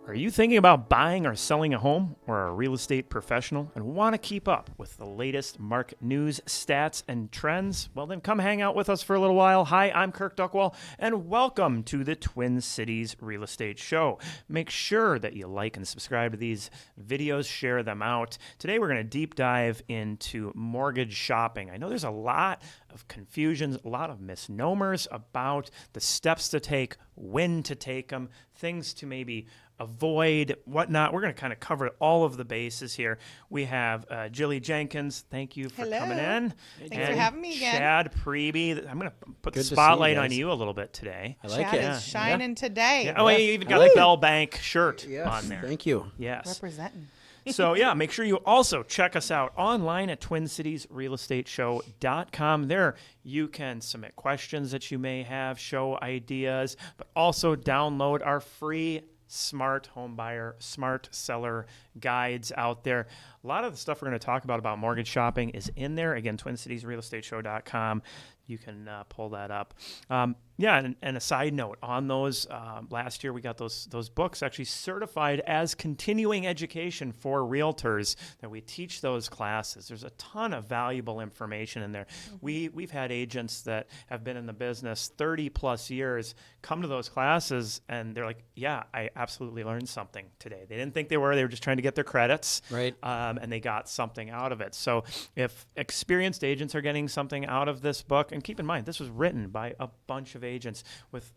Are you thinking about buying or selling a home or are a real estate professional and want to keep up with the latest market news, stats, and trends? Well, then come hang out with us for a little while. Hi, I'm Kirk Duckwall, and welcome to the Twin Cities Real Estate Show. Make sure that you like and subscribe to these videos, share them out. Today, we're going to deep dive into mortgage shopping. I know there's a lot of confusions, a lot of misnomers about the steps to take, when to take them, things to maybe avoid, whatnot. We're going to kind of cover all of the bases here. We have Jilly Jenkins. Thank you for coming in. Thanks for having me again. Chad Priebe. I'm going to put Good the spotlight you on you a little bit today. I like Chad it. is shining today. Yeah. Oh, you even got the Bell Bank shirt on there. Thank you. Yes. Representing. So, yeah, make sure you also check us out online at TwinCitiesRealEstateShow.com. There you can submit questions that you may have, show ideas, but also download our free smart home buyer, smart seller guides out there. A lot of the stuff we're going to talk about mortgage shopping is in there. Again, TwinCitiesRealEstateShow.com. You can pull that up. And a side note on those, last year we got those books actually certified as continuing education for realtors that we teach those classes. There's a ton of valuable information in there. Mm-hmm. We've had agents that have been in the business 30 plus years come to those classes and they're like, yeah, I absolutely learned something today. They didn't think they were just trying to get their credits. Right. And they got something out of it. So if experienced agents are getting something out of this book, and keep in mind, this was written by a bunch of agents with,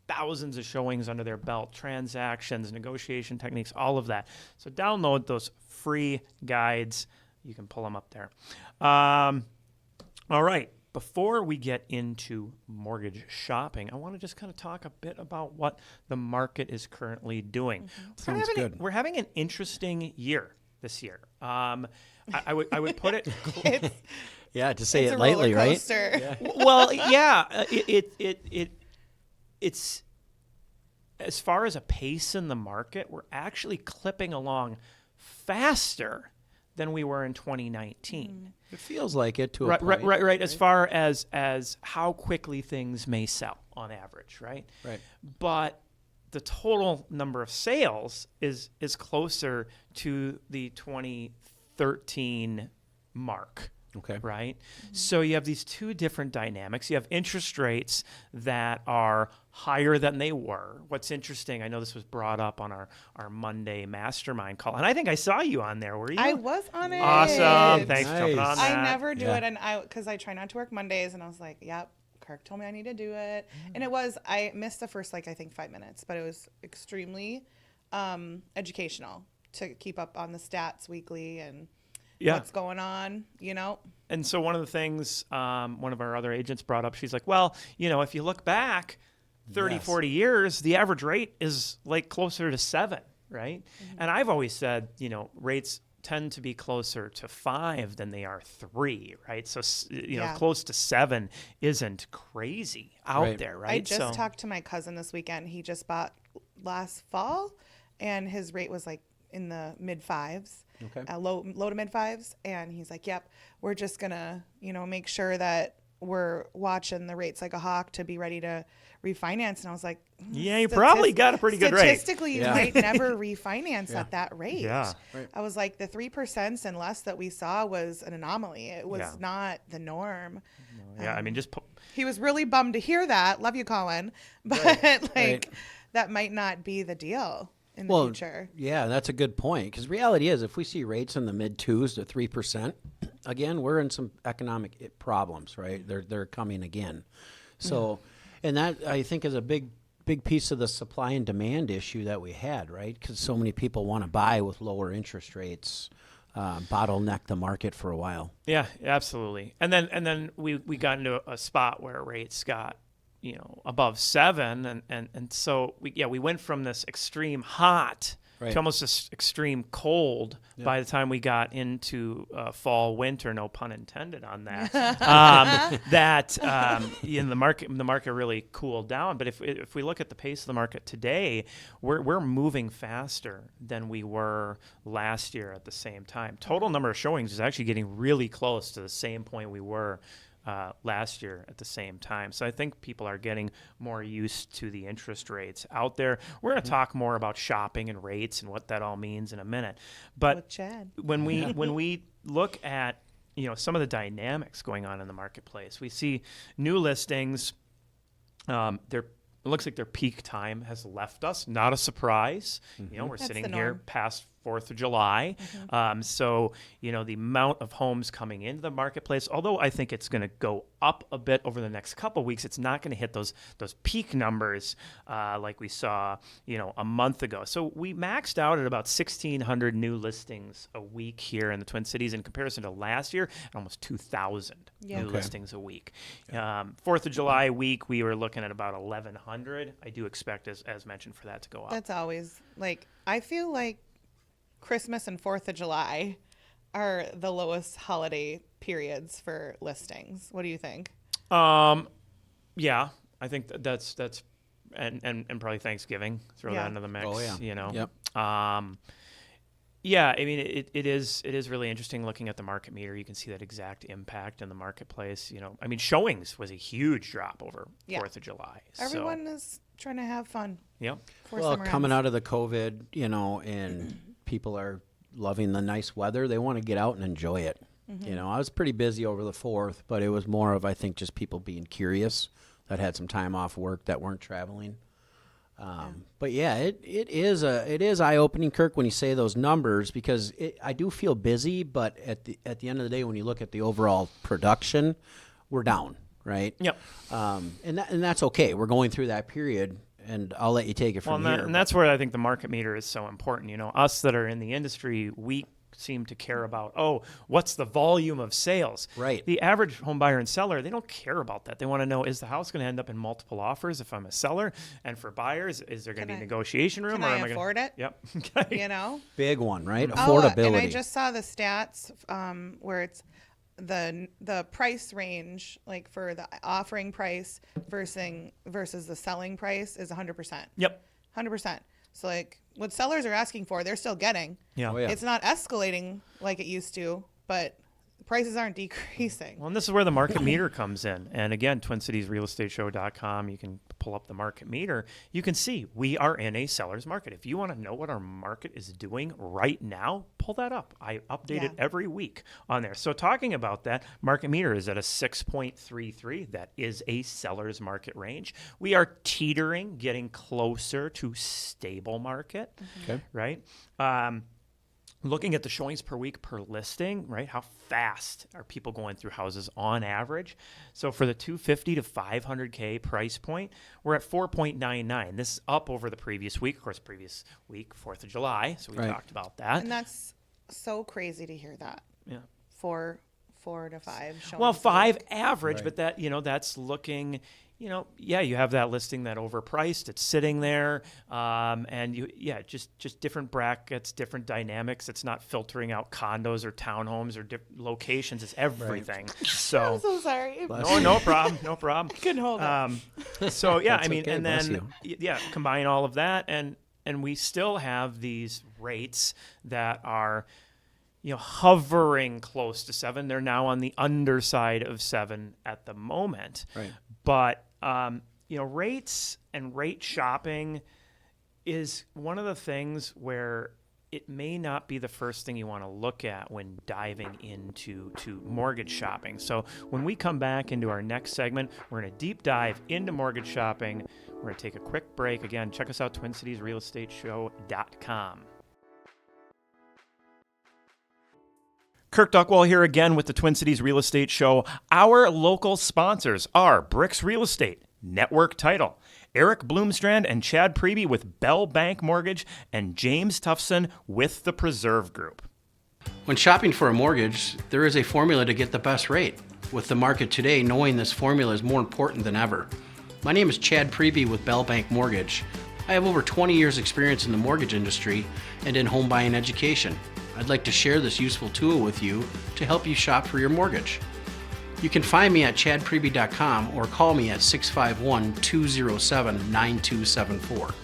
thousands of showings under their belt, transactions, negotiation techniques, all of that. So download those free guides. You can pull them up there. All right. Before we get into mortgage shopping, I want to just kind of talk a bit about what the market is currently doing. Mm-hmm. Sounds good. We're having an interesting year this year. I would put it. Yeah, to say It's it a lightly, roller right? coaster. Yeah. Well, yeah, it's as far as a pace in the market, we're actually clipping along faster than we were in 2019. It feels like it to a Right, point. right. As far as how quickly things may sell on average, right? Right. But the total number of sales is closer to the 2013 mark. Okay. Right? Mm-hmm. So you have these two different dynamics. You have interest rates that are higher than they were. What's interesting, I know this was brought up on our Monday mastermind call, and I think I saw you on there. Were you? I was on it. Awesome. Thanks for jumping Nice. on that. I never do it, and because I try not to work Mondays, and I was like, yep. Kirk told me I need to do it. And I missed the first, 5 minutes, but it was extremely educational to keep up on the stats weekly and what's going on, And so one of the things one of our other agents brought up, she's like, well, if you look back 30, 40 years, the average rate is like closer to 7, right? Mm-hmm. And I've always said, rates tend to be closer to 5 than they are 3, right? So, close to 7 isn't crazy out there, right? I just talked to my cousin this weekend. He just bought last fall, and his rate was like in the mid 5s, low to mid 5s. And he's like, yep, we're just going to, make sure that we're watching the rates like a hawk to be ready to refinance. And I was like, yeah, you probably got a pretty good rate. Statistically, you might never refinance at that rate. Yeah. Right. I was like, the 3% and less that we saw was an anomaly. It was not the norm. Yeah, I mean, He was really bummed to hear that. Love you, Colin. But that might not be the deal in the future. Yeah, that's a good point. Because reality is, if we see rates in the mid 2s to 3%, again, we're in some economic problems, right? They're coming again. So, and that I think is a big piece of the supply and demand issue that we had, right? Because so many people want to buy with lower interest rates, bottleneck the market for a while. Yeah, absolutely. And then we got into a spot where rates got above 7, and so we went from this extreme hot to almost this extreme cold by the time we got into fall winter. No pun intended on that. The market really cooled down. But if we look at the pace of the market today, we're moving faster than we were last year at the same time. Total number of showings is actually getting really close to the same point we were last year at the same time. So I think people are getting more used to the interest rates out there. We're going to talk more about shopping and rates and what that all means in a minute. But With Chad. when we look at some of the dynamics going on in the marketplace, we see new listings. It looks like their peak time has left us. Not a surprise. We're That's sitting the here norm. past 4th of July. So, the amount of homes coming into the marketplace, although I think it's going to go up a bit over the next couple of weeks, it's not going to hit those peak numbers like we saw, a month ago. So we maxed out at about 1,600 new listings a week here in the Twin Cities in comparison to last year, almost 2,000 new listings a week. 4th of July week, we were looking at about 1,100. I do expect, as mentioned, for that to go up. That's always I feel like Christmas and 4th of July are the lowest holiday periods for listings. What do you think? Yeah, I think that's and probably Thanksgiving. Throw that into the mix. Oh, yeah. Yep. Yeah, I mean it is really interesting looking at the market meter. You can see that exact impact in the marketplace. I mean showings was a huge drop over 4th of July. Everyone is trying to have fun. Yep. Well, coming out of the COVID, and people are loving the nice weather. They want to get out and enjoy it. I was pretty busy over the 4th, but it was more of, I think, just people being curious that had some time off work that weren't traveling. But yeah, it is eye-opening, Kirk, when you say those numbers, because I do feel busy, but at the end of the day, when you look at the overall production, we're down, right? Yep. And that's okay. We're going through that period, and I'll let you take it from here. And that's where I think the market meter is so important. Us that are in the industry, we seem to care about, what's the volume of sales? Right. The average home buyer and seller, they don't care about that. They want to know, is the house going to end up in multiple offers if I'm a seller? And for buyers, is there going to be negotiation room? Can or I am afford it? Yep. Big one, right? Affordability. And I just saw the stats where it's the price range, like for the offering price versus the selling price is 100%. Yep. 100%. So what sellers are asking for, they're still getting. Yeah. Oh, yeah. It's not escalating like it used to, but prices aren't decreasing. Well, and this is where the market meter comes in. And again, TwinCitiesRealEstateShow.com, you can pull up the market meter. You can see we are in a seller's market. If you want to know what our market is doing right now, pull that up. I update it every week on there. So talking about that, market meter is at a 6.33. That is a seller's market range. We are teetering, getting closer to stable market, right? Looking at the showings per week per listing, right? How fast are people going through houses on average? So for the 250 to 500K price point, we're at 4.99. This is up over the previous week. Of course, previous week, 4th of July. So we talked about that. And that's so crazy to hear that. Yeah. 4 to 5 showings. Well, 5 average, but that, that's looking, you have that listing that overpriced. It's sitting there, and just different brackets, different dynamics. It's not filtering out condos or townhomes or locations. It's everything. So I'm so sorry. no problem, no problem. Couldn't hold it. So yeah, That's I mean, okay, and bless then combine all of that, and we still have these rates that are, hovering close to 7. They're now on the underside of 7 at the moment. Right. But rates and rate shopping is one of the things where it may not be the first thing you want to look at when diving into mortgage shopping. So when we come back into our next segment, we're going to deep dive into mortgage shopping. We're going to take a quick break. Again, check us out, TwinCitiesRealEstateShow.com. Kirk Duckwall here again with the Twin Cities Real Estate Show. Our local sponsors are BRIX Real Estate, Network Title, Eric Bloomstrand and Chad Priebe with Bell Bank Mortgage, and James Tufson with the Preserve Group. When shopping for a mortgage, there is a formula to get the best rate. With the market today, knowing this formula is more important than ever. My name is Chad Priebe with Bell Bank Mortgage. I have over 20 years experience in the mortgage industry and in home buying education. I'd like to share this useful tool with you to help you shop for your mortgage. You can find me at chadpriebe.com or call me at 651-207-9274.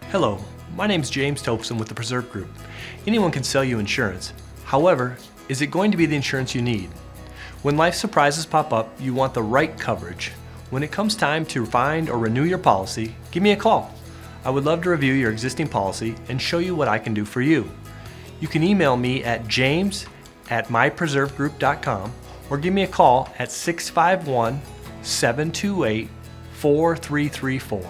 Hello, my name is James Topson with the Preserve Group. Anyone can sell you insurance, However, is it going to be the insurance you need? When life surprises pop up, you want the right coverage. When it comes time to find or renew your policy, give me a call. I would love to review your existing policy and show you what I can do for you. You can email me at james@mypreservegroup.com or give me a call at 651-728-4334.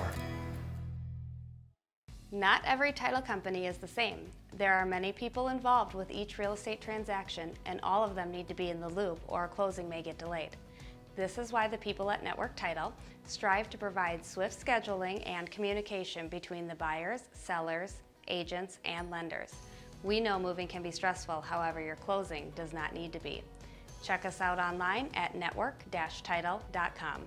Not every title company is the same. There are many people involved with each real estate transaction, and all of them need to be in the loop or a closing may get delayed. This is why the people at Network Title strive to provide swift scheduling and communication between the buyers, sellers, agents, and lenders. We know moving can be stressful, however, your closing does not need to be. Check us out online at network-title.com.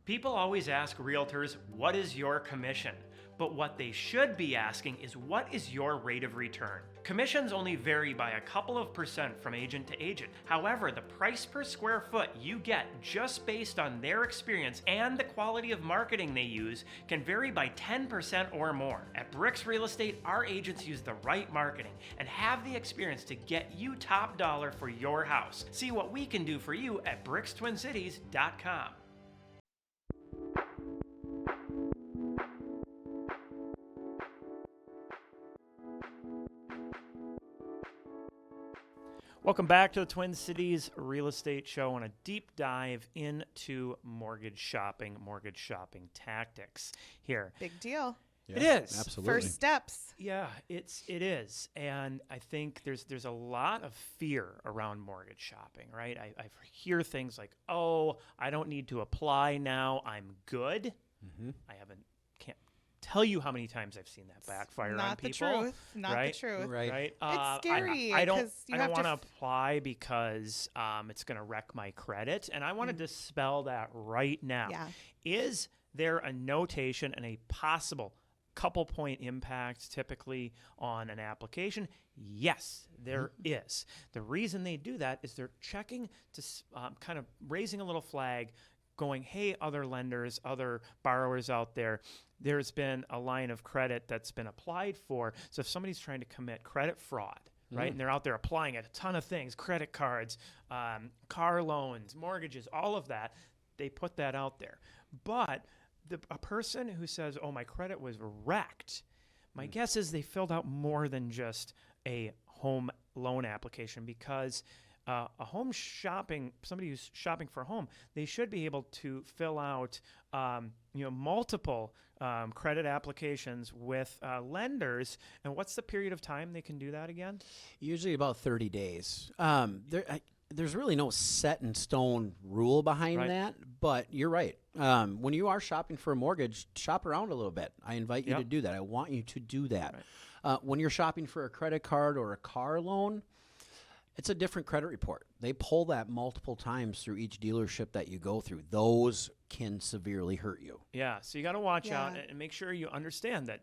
People always ask realtors, what is your commission? But what they should be asking is, what is your rate of return? Commissions only vary by a couple of percent from agent to agent. However, the price per square foot you get just based on their experience and the quality of marketing they use can vary by 10% or more. At BRIX Real Estate, our agents use the right marketing and have the experience to get you top dollar for your house. See what we can do for you at BRIXTwinCities.com. Welcome back to the Twin Cities Real Estate Show and a deep dive into mortgage shopping tactics here. Big deal. Yeah, It is. absolutely. First steps. Yeah, it is, and I think there's a lot of fear around mortgage shopping, right? I hear things like, "Oh, I don't need to apply now. I'm good." Mm-hmm. Can't tell you how many times I've seen that backfire on people. Not right? the truth. Right. It's scary. I don't 'cause you want have to to apply because it's going to wreck my credit, and I want to dispel that right now. Yeah. Is there a notation and a possible couple point impact typically on an application? Yes, there is. The reason they do that is they're checking to kind of raising a little flag going, hey, other lenders, other borrowers out there, there's been a line of credit that's been applied for. So if somebody's trying to commit credit fraud, right, and they're out there applying at a ton of things, credit cards, car loans, mortgages, all of that, they put that out there. But a person who says, oh, my credit was wrecked, my guess is they filled out more than just a home loan application, because somebody who's shopping for a home, they should be able to fill out multiple credit applications with lenders. And what's the period of time they can do that again? Usually about 30 days. There's really no set in stone rule behind that, but you're right. When you are shopping for a mortgage, shop around a little bit. I invite you to do that. I want you to do that. Right. When you're shopping for a credit card or a car loan, it's a different credit report. They pull that multiple times through each dealership that you go through. Those can severely hurt you. Yeah, so you got to watch out and make sure you understand that,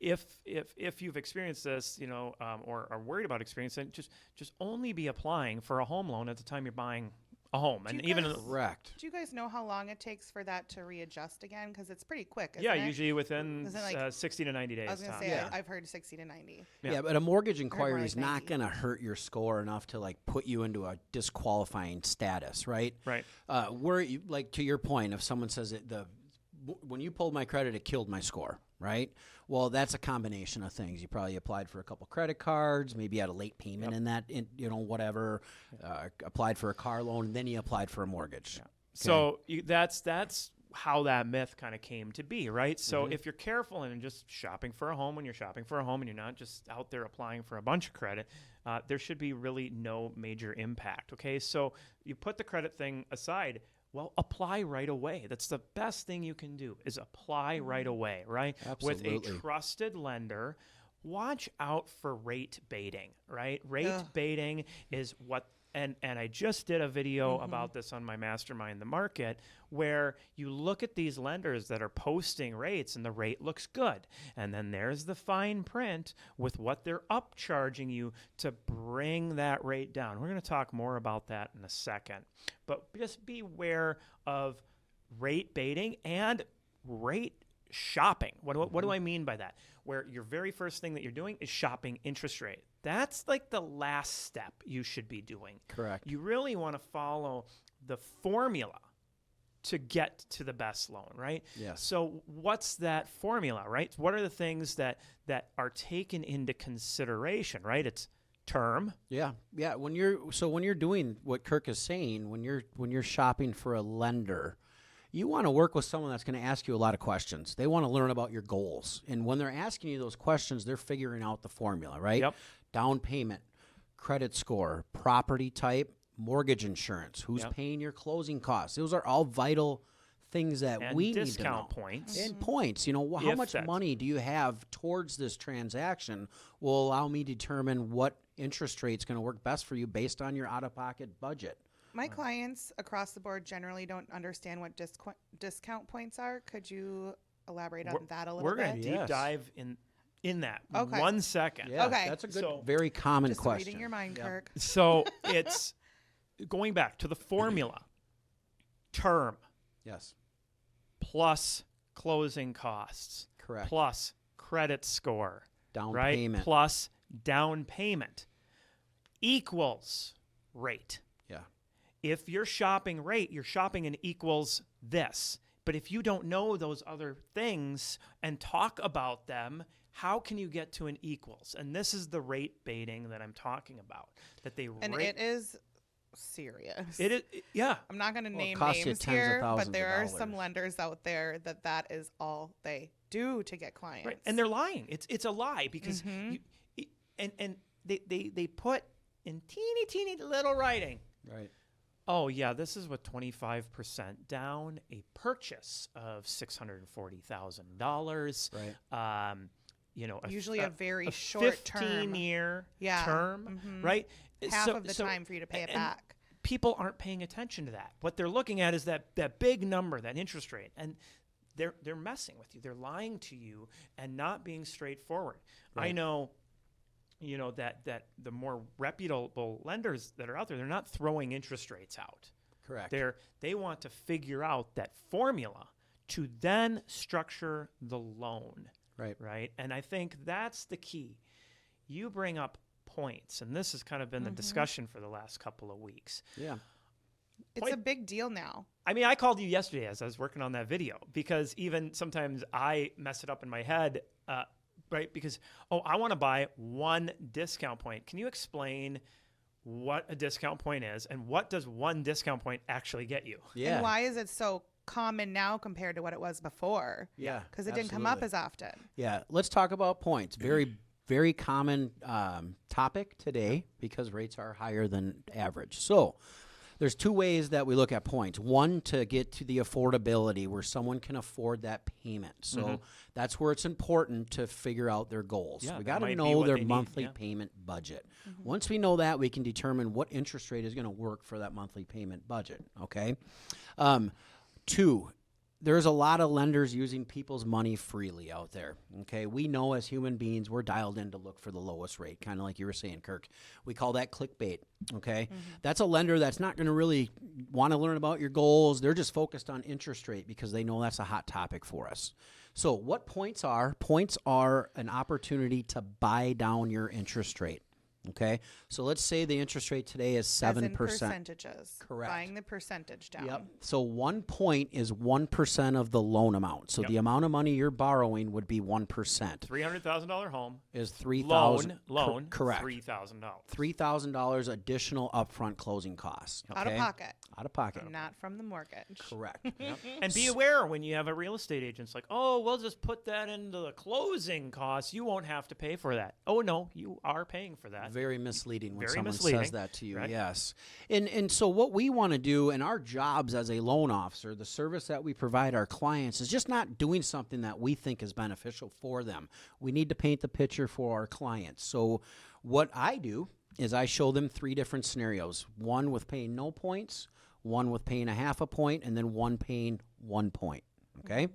if you've experienced this, or are worried about experiencing it, just only be applying for a home loan at the time you're buying a home. And even correct. Do you guys know how long it takes for that to readjust again? Because it's pretty quick. Isn't it? Usually within Isn't 60 to 90 days. I was going to say, I've heard 60 to 90. Yeah, but a mortgage inquiry like is not 90. going to hurt your score enough to put you into a disqualifying status, right? Right. To your point, if someone says when you pulled my credit, it killed my score, right? Well, that's a combination of things. You probably applied for a couple credit cards, maybe you had a late payment in that, whatever. Applied for a car loan, and then you applied for a mortgage. Yeah. So that's how that myth kind of came to be, right? So if you're careful and just shopping for a home, when you're shopping for a home and you're not just out there applying for a bunch of credit, there should be really no major impact, okay? So you put the credit thing aside. Well, apply right away. That's the best thing you can do, is apply right away, right? Absolutely. With a trusted lender. Watch out for rate baiting, right? Rate baiting is what, and I just did a video about this on my Mastermind the Market, where you look at these lenders that are posting rates and the rate looks good. And then there's the fine print with what they're upcharging you to bring that rate down. We're going to talk more about that in a second. But just beware of rate baiting and rate shopping. What do I mean by that? Where your very first thing that you're doing is shopping interest rate. That's like the last step you should be doing. Correct. You really want to follow the formula to get to the best loan, right? Yes. So what's that formula, right? What are the things that are taken into consideration, right? It's term. Yeah. When you're doing what Kirk is saying, when you're shopping for a lender, you want to work with someone that's going to ask you a lot of questions. They want to learn about your goals. And when they're asking you those questions, they're figuring out the formula, right? Yep. Down payment, credit score, property type, mortgage insurance, who's paying your closing costs. Those are all vital things that And we need to know. discount points. And points. You know, how If much that's- money do you have towards this transaction will allow me to determine what interest rate's going to work best for you based on your out-of-pocket budget. My clients across the board generally don't understand what discount points are. Could you elaborate on that a little We're going bit? to deep Yes. dive in that Okay. 1 second. Yeah, Okay. that's a good, So- very common Just question. reading your mind, Kirk. So it's going back to the formula. Term Yes, plus closing costs. Correct. Plus credit score. Down right? payment. Plus down payment equals rate. yeah, If you're shopping rate, you're shopping and equals this. But if you don't know those other things and talk about them, how can you get to an equals? And this is the rate baiting that I'm talking about. That they And rate. it is serious. It is, yeah. I'm not going to name costs you names tens of here, thousands but of there are some dollars. lenders out there that is all they do to get clients. Right. And they're lying. It's a lie because they put in teeny little writing. right. Oh yeah, this is with 25% down, a purchase of $640,000. Right. You know, Usually a very short term. 15-year Yeah. term, right? Half of the time for you to pay it and back. People aren't paying attention to that. What they're looking at is that big number, that interest rate, and they're messing with you. They're lying to you and not being straightforward. Right. I know. You know, that the more reputable lenders that are out there, they're not throwing interest rates out. Correct. They want to figure out that formula to then structure the loan. Right. Right. And I think that's the key. You bring up points, and this has kind of been the discussion for the last couple of weeks. Yeah. It's a big deal now. I mean, I called you yesterday as I was working on that video because even sometimes I mess it up in my head. Right? Because, I want to buy one discount point. Can you explain what a discount point is and what does one discount point actually get you? Yeah. And why is it so common now compared to what it was before? Yeah. Because it didn't come up absolutely. as often. Yeah, let's talk about points. Very, very common topic today because rates are higher than average. So there's two ways that we look at points. One, to get to the affordability where someone can afford that payment. So that's where it's important to figure out their goals. Yeah, We that got to might be know what their they need, monthly yeah. payment budget. Once we know that, we can determine what interest rate is going to work for that monthly payment budget. Okay. Two, there's a lot of lenders using people's money freely out there. Okay. We know as human beings, we're dialed in to look for the lowest rate, kind of like you were saying, Kirk. We call that clickbait. Okay. That's a lender that's not going to really want to learn about your goals. They're just focused on interest rate because they know that's a hot topic for us. So what points are? Points are an opportunity to buy down your interest rate. Okay. So let's say the interest rate today is 7%. As in percentages. Correct. Buying the percentage down. Yep. So 1 point is 1% of the loan amount. So the amount of money you're borrowing would be 1%. $300,000 home. Is $3,000 Loan. correct. $3,000. $3,000 additional upfront closing costs. Out of okay? pocket. Out of pocket. Not from the mortgage. Correct. And be aware when you have a real estate agent's like, we'll just put that into the closing costs. You won't have to pay for that. Oh, no, you are paying for that. Very misleading when Very someone misleading, says that to you. right? Yes. And so what we want to do in our jobs as a loan officer, the service that we provide our clients is just not doing something that we think is beneficial for them. We need to paint the picture for our clients. So what I do is I show them 3 different scenarios. One with paying no points, one with paying a half a point, and then one paying 1 point. Okay?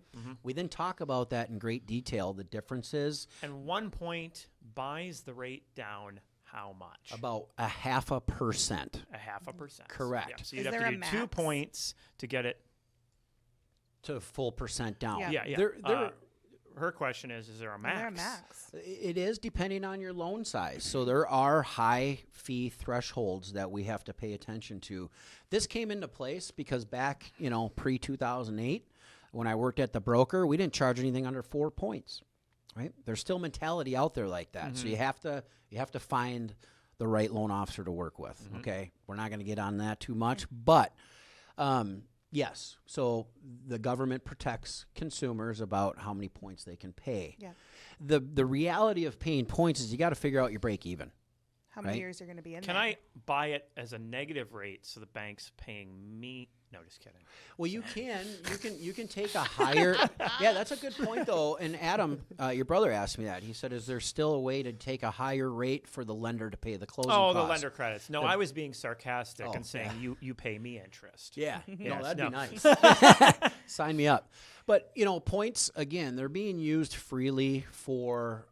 We then talk about that in great detail, the differences. And 1 point buys the rate down how much? About a 0.5%. a 0.5%. Correct. Yeah, so you'd Is have there to a do 2 max? points to get it. To full percent down. Yeah. Yeah, yeah. There her question is there a max? Is there a max? It is depending on your loan size. So there are high fee thresholds that we have to pay attention to. This came into place because back, pre-2008, when I worked at the broker, we didn't charge anything under 4 points, right? There's still mentality out there like that. So you have to find the right loan officer to work with, okay? We're not going to get on that too much, but yes. So the government protects consumers about how many points they can pay. Yeah. The reality of paying points is you got to figure out your break even. How many Right. years you're going to be in Can there? I buy it as a negative rate so the bank's paying me? No, just kidding. Well, you can take a higher. Yeah, that's a good point though. And Adam, your brother asked me that. He said, "Is there still a way to take a higher rate for the lender to pay the closing Oh, costs?" the lender credits. No, I was being sarcastic Oh, and saying you pay me interest. Yeah, Yes, that'd no. be nice. Sign me up. But points again, they're being used freely for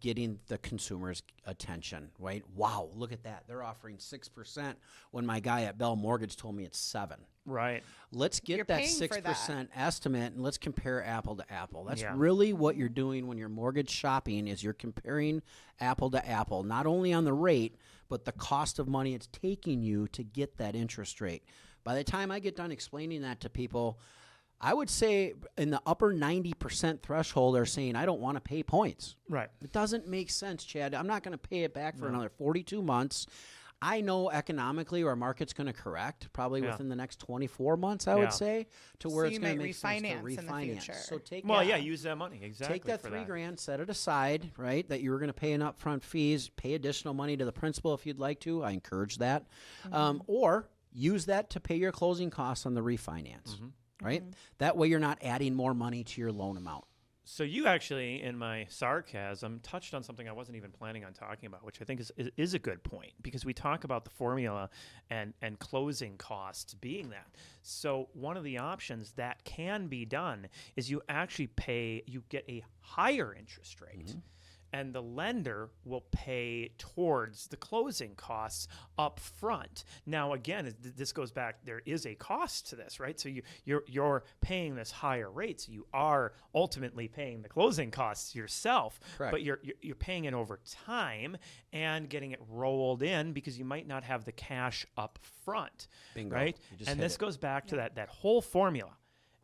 getting the consumer's attention. Right? Wow, look at that! They're offering 6% when my guy at Bell Mortgage told me it's 7%. Right. Let's get You're that paying for 6% estimate and let's compare apple to apple. That's Yeah. really what you're doing when you're mortgage shopping is you're comparing apple to apple, not only on the rate, but the cost of money it's taking you to get that interest rate. By the time I get done explaining that to people, I would say in the upper 90% threshold are saying, I don't want to pay points. Right. It doesn't make sense, Chad. I'm not going to pay it back for another 42 months. I know economically our market's going to correct probably Yeah. within the next 24 months, I Yeah. would say, to where So it's you going to might make sense to refinance in the refinance. future. So take Well, that, yeah, use that money exactly. take that for $3,000, set it aside, right? That you were going to pay in upfront fees, pay additional money to the principal if you'd like to. I encourage that, or use that to pay your closing costs on the refinance, right? That way you're not adding more money to your loan amount. So you actually, in my sarcasm, touched on something I wasn't even planning on talking about, which I think is a good point because we talk about the formula and closing costs being that. So one of the options that can be done is you actually get a higher interest rate. And the lender will pay towards the closing costs up front. Now, again, this goes back. There is a cost to this, right? So you're paying this higher rate, so you are ultimately paying the closing costs yourself. Correct. But you're paying it over time and getting it rolled in because you might not have the cash up front, Bingo. right? You just And hit this it. goes back to that whole formula.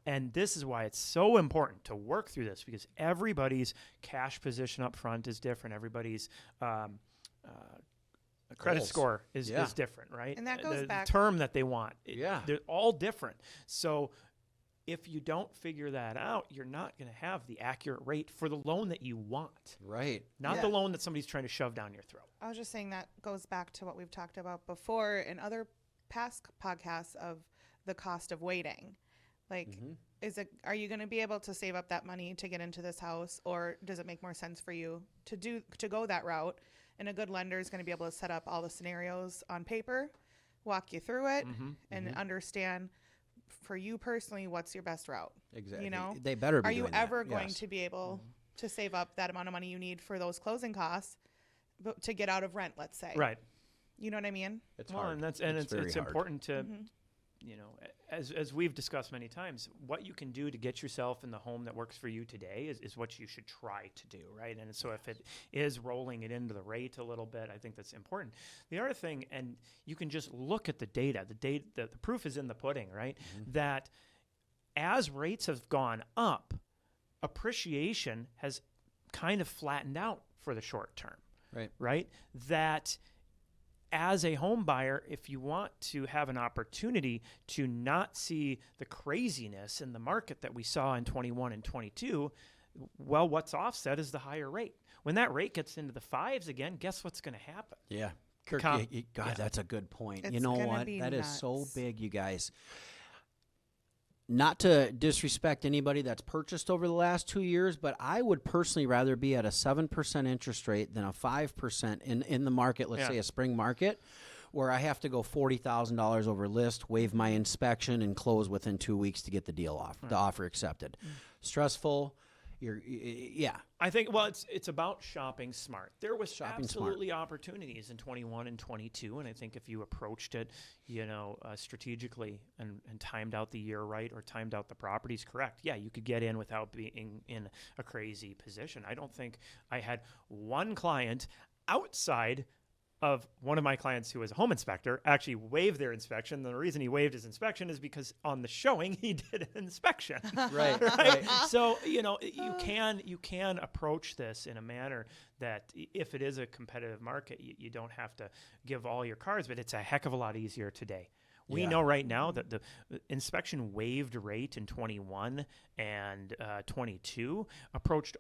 And this is why it's so important to work through this because everybody's cash position up front is different. Everybody's credit Goals. score is Yeah. different, right? And that goes the back- term that they want. Yeah. They're all different. So if you don't figure that out, you're not going to have the accurate rate for the loan that you want, Right. not Yeah. the loan that somebody's trying to shove down your throat. I was just saying that goes back to what we've talked about before in other past podcasts of the cost of waiting. Like, are you going to be able to save up that money to get into this house, or does it make more sense for you to go that route? And a good lender is going to be able to set up all the scenarios on paper, walk you through it, and understand for you personally what's your best route. Exactly. You know, They better be Are you doing that. ever going Yes. to be able to save up that amount of money you need for those closing costs, but to get out of rent, let's say? Right. You know what I mean? It's Well, hard. and it's very hard. important to, as we've discussed many times, what you can do to get yourself in the home that works for you today is what you should try to do, right? And so if it is rolling it into the rate a little bit, I think that's important. The other thing, and you can just look at the data. The proof is in the pudding, right? That as rates have gone up, appreciation has kind of flattened out for the short term, right? That as a home buyer, if you want to have an opportunity to not see the craziness in the market that we saw in 21 and 22, well, what's offset is the higher rate. When that rate gets into the fives again, guess what's going to happen? Yeah. Kirk, God, that's a good point. It's you know gonna what? be That is so nuts. big, you guys. Not to disrespect anybody that's purchased over the last 2 years, but I would personally rather be at a 7% interest rate than a 5% in the market, let's say a spring market, where I have to go $40,000 over list, waive my inspection, and close within 2 weeks to get the deal off, the offer accepted. Stressful. yeah. I think, well, it's about shopping smart. There was Shopping absolutely opportunities in 21 and 22, and I think if you approached it, strategically and timed out the year right or timed out the properties correct, yeah, you could get in without being in a crazy position. I don't think I had one client outside of one of my clients who was a home inspector actually waived their inspection. The reason he waived his inspection is because on the showing he did an inspection. Right. So you can approach this in a manner that if it is a competitive market, you don't have to give all your cards, but it's a heck of a lot easier today. We know right now that the inspection waived rate in 21 and 22 approached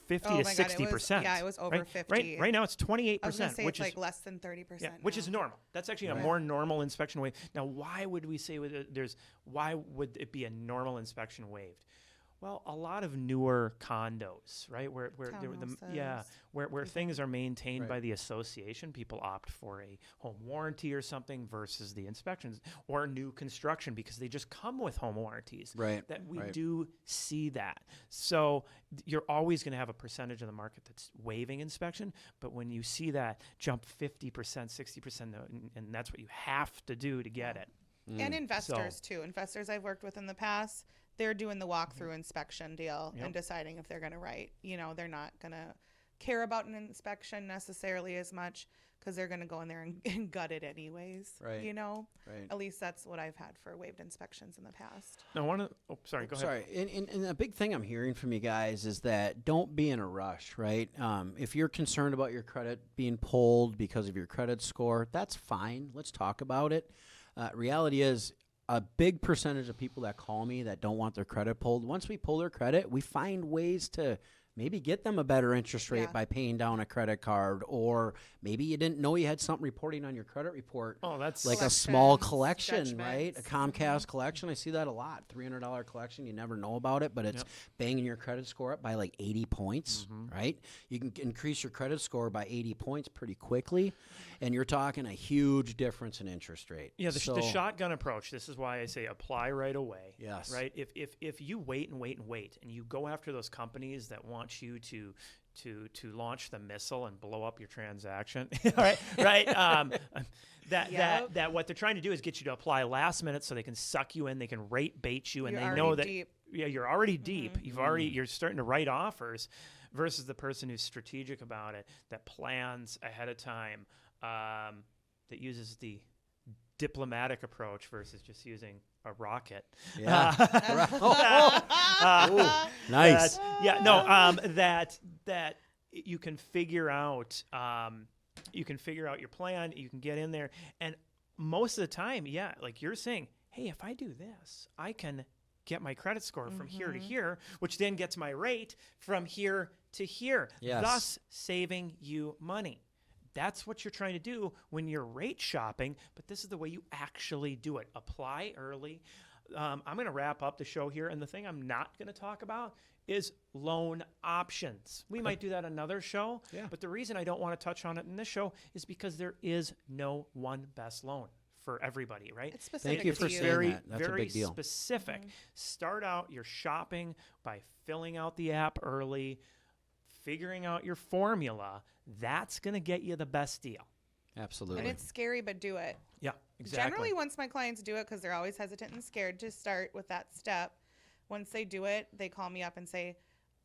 50 to 60%. Yeah, it was over 50. Right now it's 28%. I was going to say which it's is like less than 30%. which is normal. That's actually a more normal inspection waive. Now, why would we say why would it be a normal inspection waived? Well, a lot of newer condos, right, where things are maintained by the association, people opt for a home warranty or something versus the inspections, or new construction because they just come with home warranties. Right. That we do see that. So you're always going to have a percentage of the market that's waiving inspection, but when you see that jump 50%, 60%, and that's what you have to do to get it. And investors too. Investors I've worked with in the past, they're doing the walkthrough inspection deal and deciding if they're going to write. They're not going to care about an inspection necessarily as much because they're going to go in there and gut it anyways. Right. Right. At least that's what I've had for waived inspections in the past. Now, go ahead. Sorry. And a big thing I'm hearing from you guys is that don't be in a rush, right? If you're concerned about your credit being pulled because of your credit score, that's fine. Let's talk about it. Reality is a big percentage of people that call me that don't want their credit pulled, once we pull their credit, we find ways to maybe get them a better interest rate by paying down a credit card, or maybe you didn't know you had something reporting on your credit report. Oh, that's like a small collection, right? A Comcast collection. I see that a lot. $300 collection. You never know about it, but it's banging your credit score up by like 80 points, right? You can increase your credit score by 80 points pretty quickly, and you're talking a huge difference in interest rate. Yeah, the shotgun approach. This is why I say apply right away. Yes. Right? If you wait and you go after those companies that want you to launch the missile and blow up your transaction, right? That what they're trying to do is get you to apply last minute so they can suck you in, they can rate bait you, and they know that you're already deep. You're starting to write offers, versus the person who's strategic about it, that plans ahead of time, that uses the diplomatic approach versus just using a rocket. Yeah. Nice. That you can figure out. You can figure out your plan. You can get in there, and most of the time, like you're saying, hey, if I do this, I can get my credit score from here to here, which then gets my rate from here to here, thus saving you money. That's what you're trying to do when you're rate shopping, but this is the way you actually do it. Apply early. I'm going to wrap up the show here, and the thing I'm not going to talk about is loan options. We might do that another show, but the reason I don't want to touch on it in this show is because there is no one best loan for everybody, right? It's specific. Thank you for saying that. That's a big deal. Specific. Start out your shopping by filling out the app early, figuring out your formula. That's going to get you the best deal. Absolutely. And it's scary, but do it. Yeah, exactly. Generally, once my clients do it, because they're always hesitant and scared to start with that step, once they do it, they call me up and say,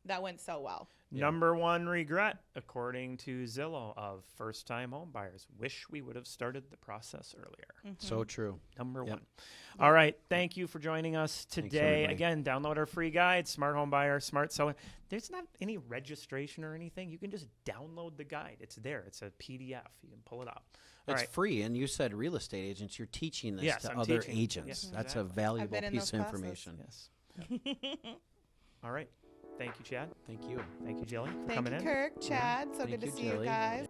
that went so well. Number one regret, according to Zillow, of first-time home buyers. Wish we would have started the process earlier. So true. Number one. All right. Thank you for joining us today. Again, download our free guide, Smart Home Buyer, Smart Seller. There's not any registration or anything. You can just download the guide. It's there. It's a PDF. You can pull it up. It's free. And you said real estate agents. You're teaching this to other agents. Yes, That's a valuable piece of classes. information. Yes. All right. Thank you, Chad. Thank you. Thank you, Jilly, for Thank coming you, in. Kirk, Chad. So Thank good to you, see Jilly. you guys.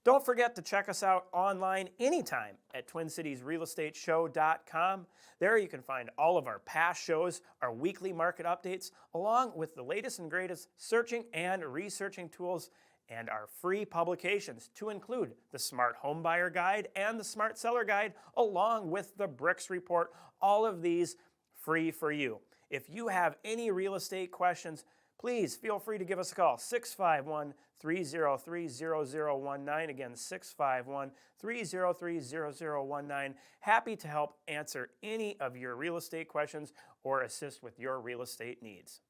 Don't forget to check us out online anytime at TwinCitiesRealEstateShow.com. There you can find all of our past shows, our weekly market updates, along with the latest and greatest searching and researching tools and our free publications to include the Smart Home Buyer Guide and the Smart Seller Guide, along with the BRIX report. All of these free for you. If you have any real estate questions, please feel free to give us a call, 651-303-0019. Again, 651-303-0019. Happy to help answer any of your real estate questions or assist with your real estate needs.